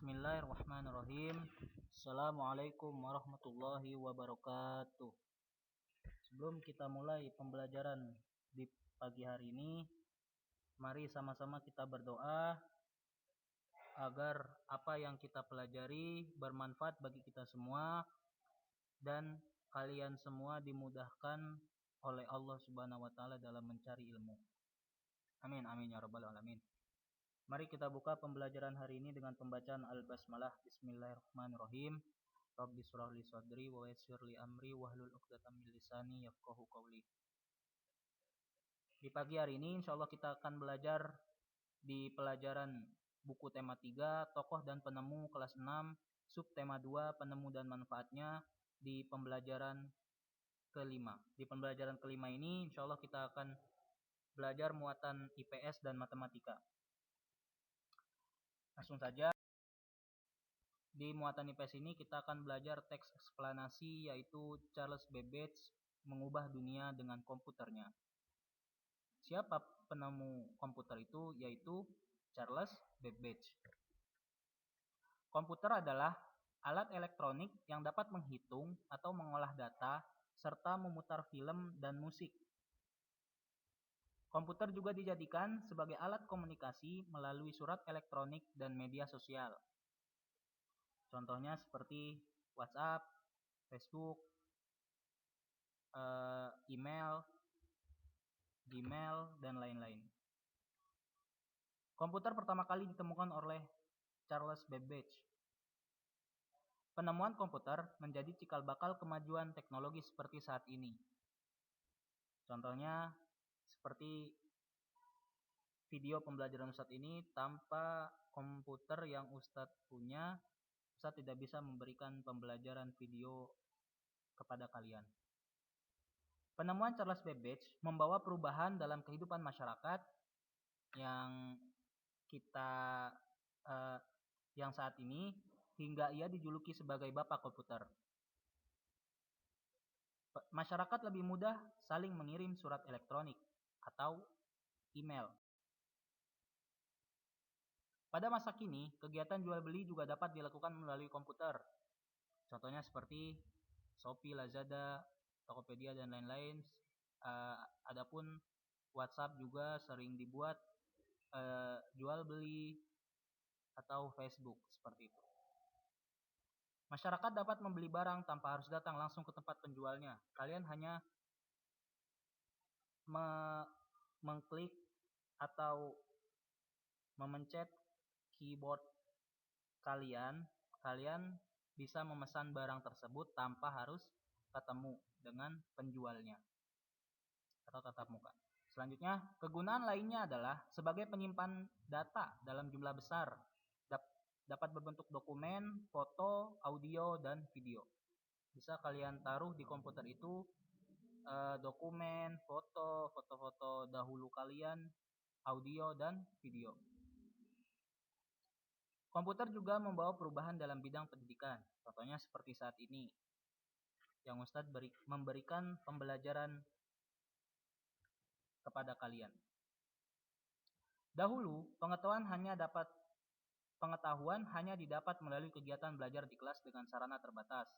Bismillahirrahmanirrahim. Assalamualaikum warahmatullahi wabarakatuh. Sebelum kita mulai pembelajaran di pagi hari ini, mari sama-sama kita berdoa agar apa yang kita pelajari bermanfaat bagi kita semua dan kalian semua dimudahkan oleh Allah Subhanahu wa taala dalam mencari ilmu. Amin amin ya rabbal alamin. Mari kita buka pembelajaran hari ini dengan pembacaan Al-Basmalah. Bismillahirrahmanirrahim. Rabbi shrah li sadri wa yassir li amri wahlul 'uqdatam min lisani yafqahu qawli. Di pagi hari ini insyaallah kita akan belajar di pelajaran buku tema 3, tokoh dan penemu kelas 6, subtema 2, penemu dan manfaatnya di pembelajaran kelima. Di pembelajaran kelima ini insyaallah kita akan belajar muatan IPS dan matematika. Langsung saja, di muatan IPS ini kita akan belajar teks eksplanasi yaitu Charles Babbage mengubah dunia dengan komputernya. Siapa penemu komputer itu? Yaitu Charles Babbage. Komputer adalah alat elektronik yang dapat menghitung atau mengolah data serta memutar film dan musik. Komputer juga dijadikan sebagai alat komunikasi melalui surat elektronik dan media sosial. Contohnya seperti WhatsApp, Facebook, email, Gmail, dan lain-lain. Komputer pertama kali ditemukan oleh Charles Babbage. Penemuan komputer menjadi cikal bakal kemajuan teknologi seperti saat ini. Contohnya seperti video pembelajaran Ustadz ini, tanpa komputer yang Ustadz punya, Ustadz tidak bisa memberikan pembelajaran video kepada kalian. Penemuan Charles Babbage membawa perubahan dalam kehidupan masyarakat yang saat ini hingga ia dijuluki sebagai bapak komputer. Masyarakat lebih mudah saling mengirim surat elektronik atau email. Pada masa kini, kegiatan jual beli juga dapat dilakukan melalui komputer. Contohnya seperti Shopee, Lazada, Tokopedia, dan lain-lain. Adapun WhatsApp juga sering dibuat jual beli atau Facebook seperti itu. Masyarakat dapat membeli barang tanpa harus datang langsung ke tempat penjualnya. Kalian hanya mengklik atau memencet keyboard kalian bisa memesan barang tersebut tanpa harus ketemu dengan penjualnya atau tatap muka. Selanjutnya, kegunaan lainnya adalah sebagai penyimpan data dalam jumlah besar. Dapat berbentuk dokumen, foto, audio, dan video. Bisa kalian taruh di komputer itu dokumen, foto-foto dahulu kalian, audio, dan video. Komputer juga membawa perubahan dalam bidang pendidikan. Contohnya seperti saat ini, yang Ustadz memberikan pembelajaran kepada kalian. Dahulu, pengetahuan hanya didapat melalui kegiatan belajar di kelas dengan sarana terbatas.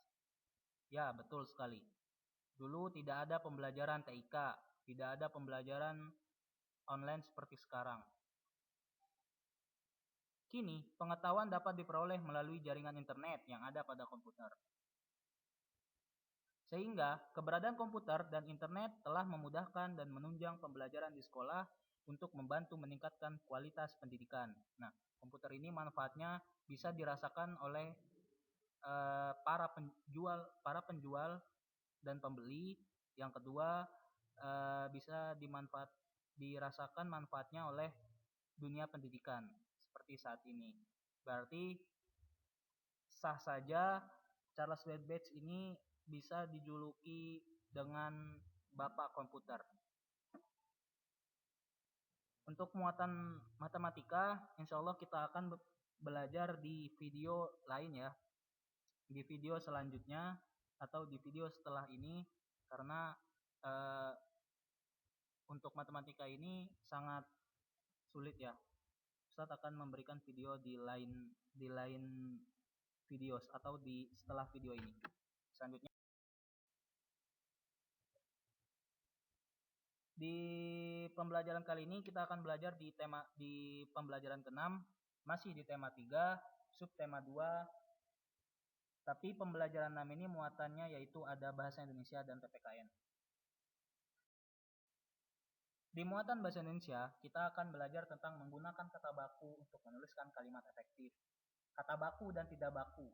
Ya, betul sekali. Dulu tidak ada pembelajaran TIK, tidak ada pembelajaran online seperti sekarang. Kini, pengetahuan dapat diperoleh melalui jaringan internet yang ada pada komputer. Sehingga, keberadaan komputer dan internet telah memudahkan dan menunjang pembelajaran di sekolah untuk membantu meningkatkan kualitas pendidikan. Nah, komputer ini manfaatnya bisa dirasakan oleh para penjual dan pembeli. Yang kedua, bisa dirasakan manfaatnya oleh dunia pendidikan seperti saat ini. Berarti sah saja Charles Babbage ini bisa dijuluki dengan bapak komputer. Untuk muatan matematika, insya Allah kita akan belajar di video lain ya. Di video selanjutnya atau di video setelah ini, karena untuk matematika ini sangat sulit ya. Ustadz akan memberikan video di lain videos atau di setelah video ini. Selanjutnya di pembelajaran kali ini kita akan belajar di pembelajaran ke-6, masih di tema 3, subtema 2. Tapi pembelajaran 6 ini muatannya yaitu ada bahasa Indonesia dan PPKN. Di muatan bahasa Indonesia, kita akan belajar tentang menggunakan kata baku untuk menuliskan kalimat efektif. Kata baku dan tidak baku.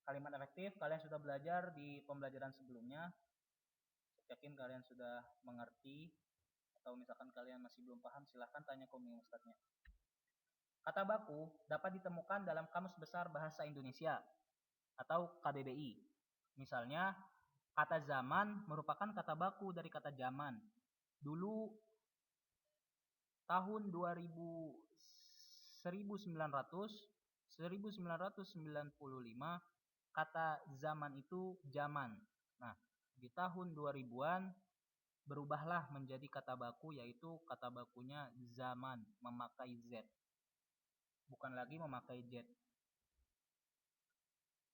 Kalimat efektif kalian sudah belajar di pembelajaran sebelumnya. Saya yakin kalian sudah mengerti. Atau misalkan kalian masih belum paham, silahkan tanya ke ustadznya. Kata baku dapat ditemukan dalam Kamus Besar Bahasa Indonesia atau KBBI. Misalnya, kata zaman merupakan kata baku dari kata zaman. Dulu tahun 1995 kata zaman itu zaman. Nah, di tahun 2000-an berubahlah menjadi kata baku, yaitu kata bakunya zaman, memakai Z. Bukan lagi memakai Z.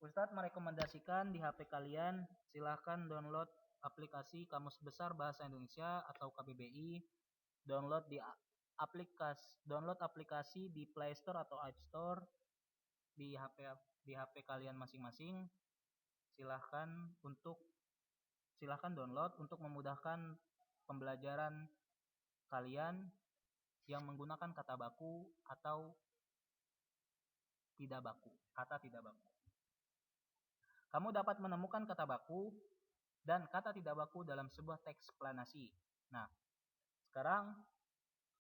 Ustadz merekomendasikan di HP kalian silahkan download aplikasi Kamus Besar Bahasa Indonesia atau KBBI. Download aplikasi di Play Store atau App Store di HP kalian masing-masing. Silahkan download untuk memudahkan pembelajaran kalian yang menggunakan kata baku atau kata tidak baku. Kamu dapat menemukan kata baku dan kata tidak baku dalam sebuah teks eksplanasi. Nah, sekarang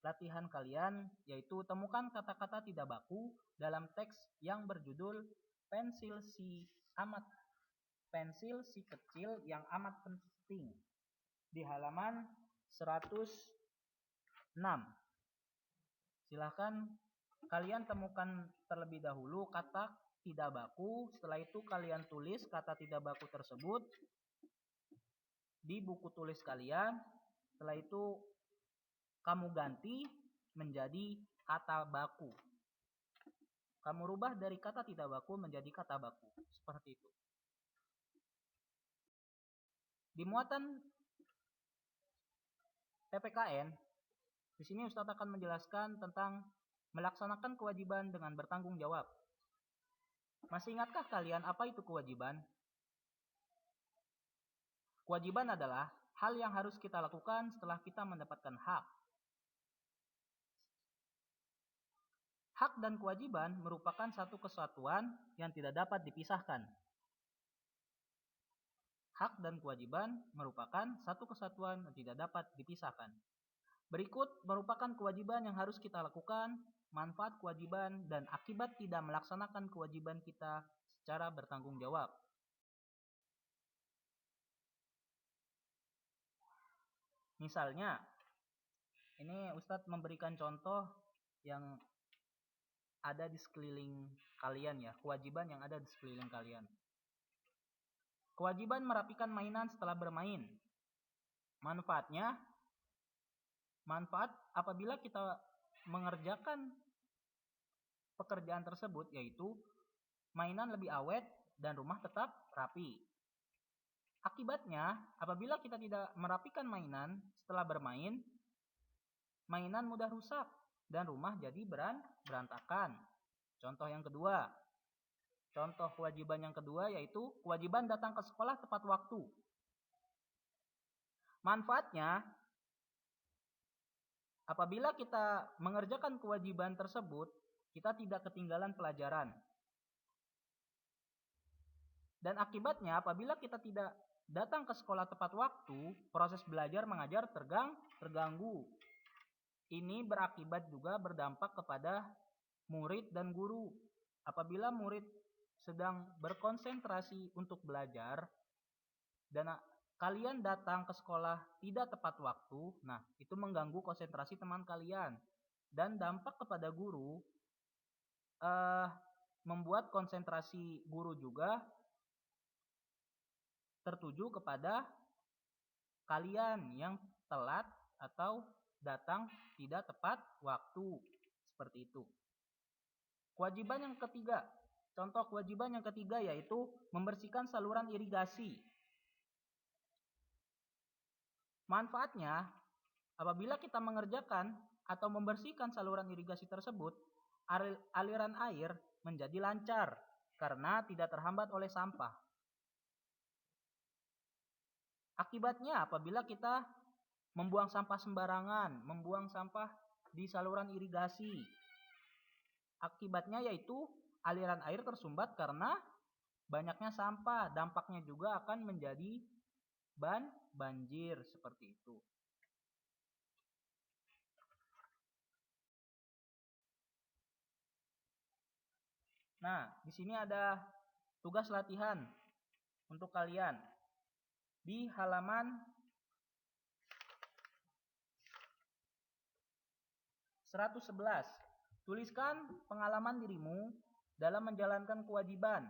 latihan kalian yaitu temukan kata-kata tidak baku dalam teks yang berjudul pensil si kecil yang amat penting di halaman 106. Silahkan kalian temukan terlebih dahulu kata tidak baku. Setelah itu kalian tulis kata tidak baku tersebut di buku tulis kalian. Setelah itu kamu ganti menjadi kata baku. Kamu rubah dari kata tidak baku menjadi kata baku. Seperti itu. Di muatan PPKN, di sini Ustadz akan menjelaskan tentang melaksanakan kewajiban dengan bertanggung jawab. Masih ingatkah kalian apa itu kewajiban? Kewajiban adalah hal yang harus kita lakukan setelah kita mendapatkan hak. Hak dan kewajiban merupakan satu kesatuan yang tidak dapat dipisahkan. Hak dan kewajiban merupakan satu kesatuan yang tidak dapat dipisahkan. Berikut merupakan kewajiban yang harus kita lakukan, manfaat kewajiban, dan akibat tidak melaksanakan kewajiban kita secara bertanggung jawab. Misalnya, ini Ustadz memberikan contoh yang ada di sekeliling kalian ya, kewajiban yang ada di sekeliling kalian. Kewajiban merapikan mainan setelah bermain. Manfaat apabila kita mengerjakan pekerjaan tersebut yaitu mainan lebih awet dan rumah tetap rapi. Akibatnya, apabila kita tidak merapikan mainan setelah bermain, mainan mudah rusak dan rumah jadi berantakan. Contoh kewajiban yang kedua yaitu kewajiban datang ke sekolah tepat waktu. Manfaatnya, apabila kita mengerjakan kewajiban tersebut, kita tidak ketinggalan pelajaran. Dan akibatnya, apabila kita tidak datang ke sekolah tepat waktu, proses belajar mengajar terganggu. Ini berakibat juga berdampak kepada murid dan guru. Apabila murid sedang berkonsentrasi untuk belajar dan kalian datang ke sekolah tidak tepat waktu, nah itu mengganggu konsentrasi teman kalian. Dan dampak kepada guru membuat konsentrasi guru juga tertuju kepada kalian yang telat atau datang tidak tepat waktu. Seperti itu. Kewajiban yang ketiga, contoh kewajiban yang ketiga yaitu membersihkan saluran irigasi. Manfaatnya, apabila kita mengerjakan atau membersihkan saluran irigasi tersebut, aliran air menjadi lancar karena tidak terhambat oleh sampah. Akibatnya, apabila kita membuang sampah sembarangan, membuang sampah di saluran irigasi, akibatnya yaitu aliran air tersumbat karena banyaknya sampah. Dampaknya juga akan menjadi banjir seperti itu. Nah, di sini ada tugas latihan untuk kalian. Di halaman 111, tuliskan pengalaman dirimu dalam menjalankan kewajiban.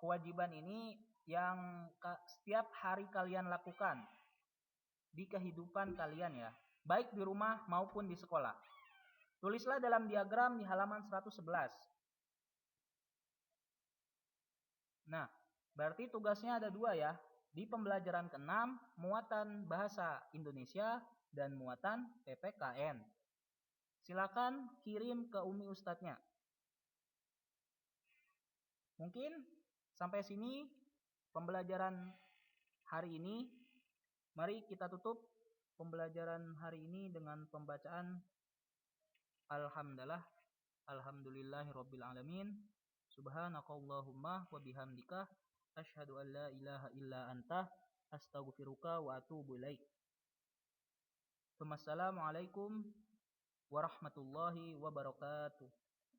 Kewajiban ini yang setiap hari kalian lakukan di kehidupan kalian ya, baik di rumah maupun di sekolah. Tulislah dalam diagram di halaman 111. Nah, berarti tugasnya ada 2 ya. Di pembelajaran ke-6, muatan bahasa Indonesia dan muatan PPKN. Silakan kirim ke Umi Ustadznya. Mungkin sampai sini pembelajaran hari ini. Mari kita tutup pembelajaran hari ini dengan pembacaan Alhamdulillahirabbil alamin. Subhanakallahumma wa bihamdika asyhadu an la ilaha illa anta astaghfiruka wa atubu ilaik. Wassalamualaikum warahmatullahi wabarakatuh.